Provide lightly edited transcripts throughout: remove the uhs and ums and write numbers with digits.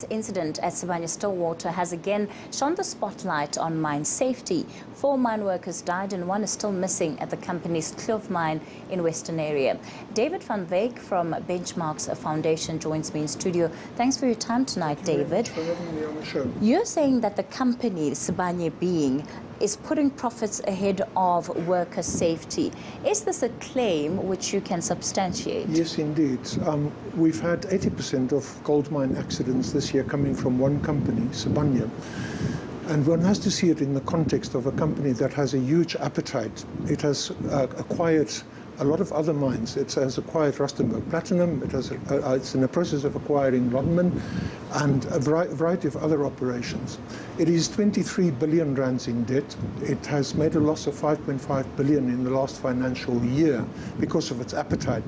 This incident at Sibanye Stillwater has again shone the spotlight on mine safety. 4 mine workers died and 1 is still missing at the company's Kloof mine in Western area. David van Wyk from Benchmarks Foundation joins me in studio. Thanks for your time tonight, David. Thanks for having me on the show. You're saying that the company, Sibanye being, is putting profits ahead of worker safety. Is this a claim which you can substantiate? Yes, indeed. We've had 80% of gold mine accidents this year coming from one company, Sibanye. And one has to see it in the context of a company that has a huge appetite. It has acquired a lot of other mines. It has acquired Rustenburg Platinum, it's in the process of acquiring Longman, and a variety of other operations. It is 23 billion rands in debt. It has made a loss of 5.5 billion in the last financial year because of its appetite.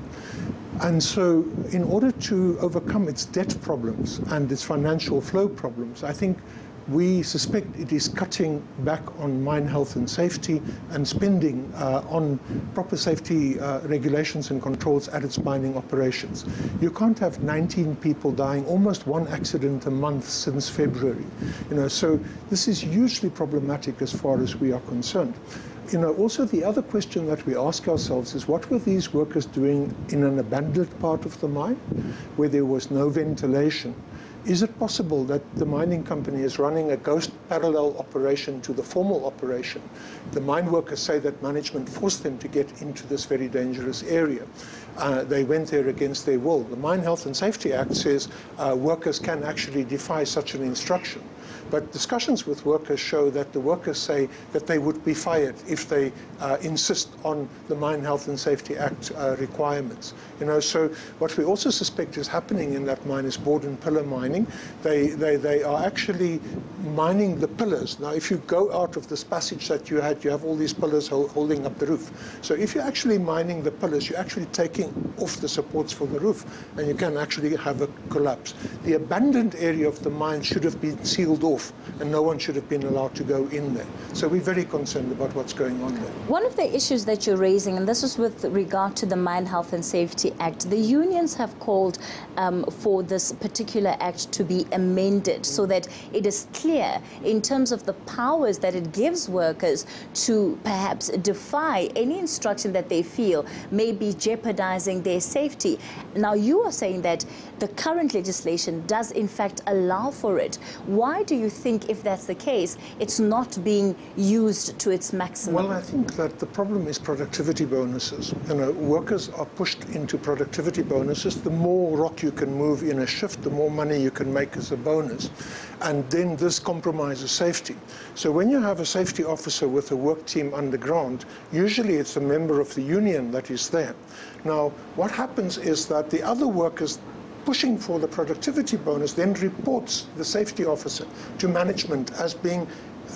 And so in order to overcome its debt problems and its financial flow problems, I think we suspect it is cutting back on mine health and safety and spending on proper safety regulations and controls at its mining operations. You can't have 19 people dying, almost 1 accident a month since February. So this is hugely problematic as far as we are concerned. Also the other question that we ask ourselves is, what were these workers doing in an abandoned part of the mine where there was no ventilation? Is it possible that the mining company is running a ghost parallel operation to the formal operation? The mine workers say that management forced them to get into this very dangerous area. They went there against their will. The Mine Health and Safety Act says workers can actually defy such an instruction. But discussions with workers show that the workers say that they would be fired if they insist on the Mine Health and Safety Act requirements. So what we also suspect is happening in that mine is board and pillar mining. They are actually mining the pillars. Now, if you go out of this passage that you have all these pillars holding up the roof. So if you're actually mining the pillars, you're actually taking off the supports for the roof, and you can actually have a collapse. The abandoned area of the mine should have been sealed off, and no one should have been allowed to go in there. So we're very concerned about what's going on there. One of the issues that you're raising, and this is with regard to the Mine Health and Safety Act, the unions have called for this particular act to be amended so that it is clear in terms of the powers that it gives workers to perhaps defy any instruction that they feel may be jeopardizing their safety. Now, you are saying that the current legislation does in fact allow for it. Why do you think, if that's the case, it's not being used to its maximum? Well, I think that the problem is productivity bonuses. Workers are pushed into productivity bonuses. The more rock you can move in a shift, the more money you can make as a bonus. And then this compromises safety. So when you have a safety officer with a work team underground, usually it's a member of the union that is there. Now, what happens is that the other workers pushing for the productivity bonus then reports the safety officer to management as being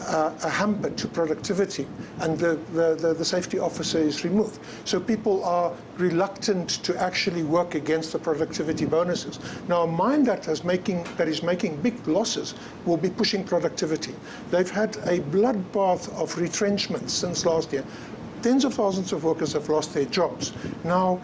a hamper to productivity, and the safety officer is removed. So people are reluctant to actually work against the productivity bonuses. Now, a mine that is making big losses will be pushing productivity. They've had a bloodbath of retrenchments since last year. Tens of thousands of workers have lost their jobs. Now,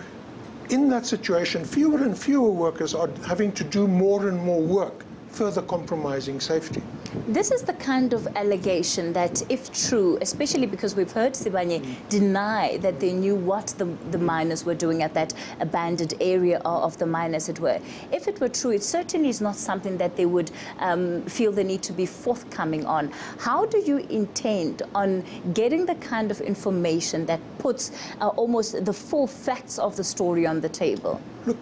in that situation, fewer and fewer workers are having to do more and more work, further compromising safety. This is the kind of allegation that, if true, especially because we've heard Sibanye deny that they knew what the miners were doing at that abandoned area of the mine, as it were. If it were true, it certainly is not something that they would feel the need to be forthcoming on. How do you intend on getting the kind of information that puts almost the full facts of the story on the table? Look,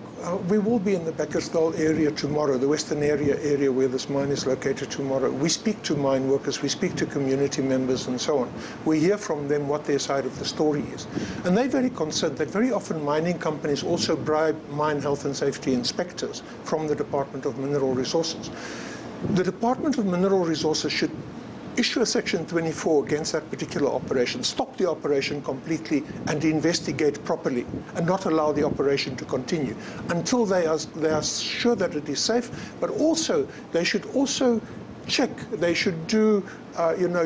we will be in the Bekkersdal area tomorrow, the Western area where this mine is located tomorrow. We speak to mine workers, we speak to community members and so on. We hear from them what their side of the story is. And they're very concerned that very often mining companies also bribe mine health and safety inspectors from the Department of Mineral Resources. The Department of Mineral Resources should issue a Section 24 against that particular operation, stop the operation completely and investigate properly, and not allow the operation to continue until they are sure that it is safe. But also, they should also check, they should do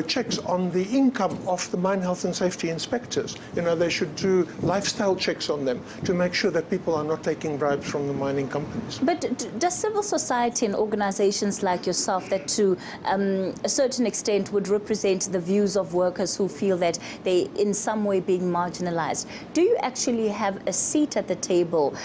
checks on the income of the mine health and safety inspectors. They should do lifestyle checks on them to make sure that people are not taking bribes from the mining companies. But does civil society and organizations like yourself that to a certain extent would represent the views of workers who feel that they in some way being marginalized, do you actually have a seat at the table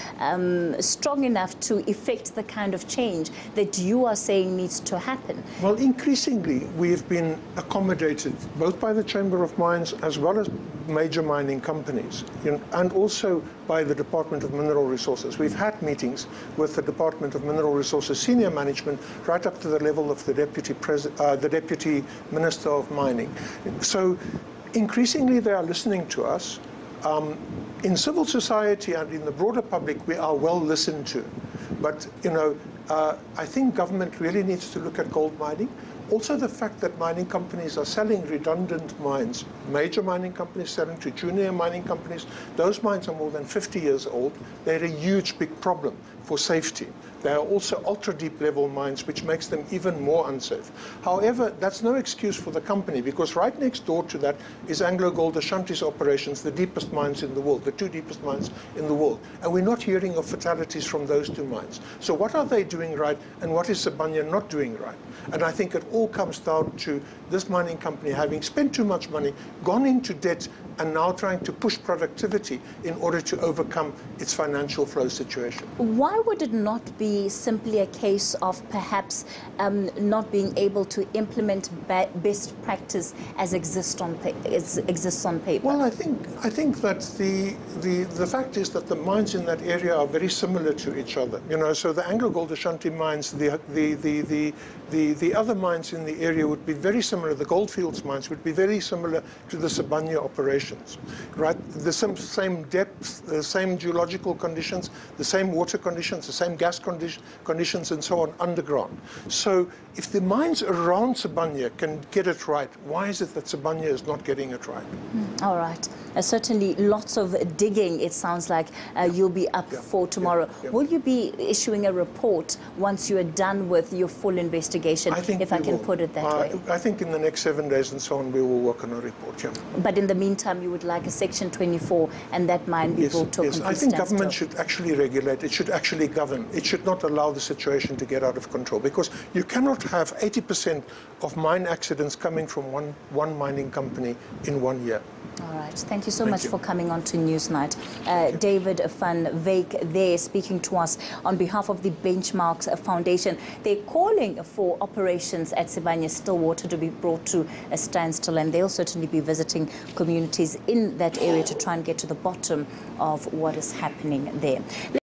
strong enough to effect the kind of change that you are saying needs to happen? Well, increasingly we have been accommodated both by the Chamber of Mines as well as major mining companies, and also by the Department of Mineral Resources. We've had meetings with the Department of Mineral Resources senior management right up to the level of the Deputy Minister of Mining. So increasingly they are listening to us. In civil society and in the broader public, we are well listened to. But, I think government really needs to look at gold mining. Also the fact that mining companies are selling redundant mines, major mining companies selling to junior mining companies, those mines are more than 50 years old. They're a huge, big problem for safety. They are also ultra-deep level mines, which makes them even more unsafe. However, that's no excuse for the company, because right next door to that is AngloGold Ashanti's operations, the deepest mines in the world, the two deepest mines in the world. And we're not hearing of fatalities from those two mines. So what are they doing right, and what is Sibanye not doing right? And I think it all comes down to this mining company having spent too much money, gone into debt, and now trying to push productivity in order to overcome its financial flow situation. Why would it not be simply a case of perhaps not being able to implement best practice as exists on paper? Well, I think that the fact is that the mines in that area are very similar to each other. So the AngloGold Ashanti mines, the other mines in the area would be very similar. The Goldfields mines would be very similar to the Sibanye operations, right? The same depth, the same geological conditions, the same water conditions, the same gas conditions, and so on underground. So if the mines around Sibanye can get it right, why is it that Sibanye is not getting it right? All right. Certainly lots of digging, it sounds like you'll be up for tomorrow. Will you be issuing a report once you are done with your full investigation, if I can put it that way? I think in the next 7 days and so on, we will work on a report, But in the meantime, you would like a Section 24 and that mine be brought to a complete I think standstill. government should actually regulate. It should actually govern. It should not allow the situation to get out of control, because you cannot have 80% of mine accidents coming from one mining company in 1 year. All right. Thank you so much for coming on to Newsnight. David van Wyk there speaking to us on behalf of the Benchmarks Foundation. They're calling for operations at Sibanye Stillwater to be brought to a standstill, and they'll certainly be visiting communities in that area to try and get to the bottom of what is happening there.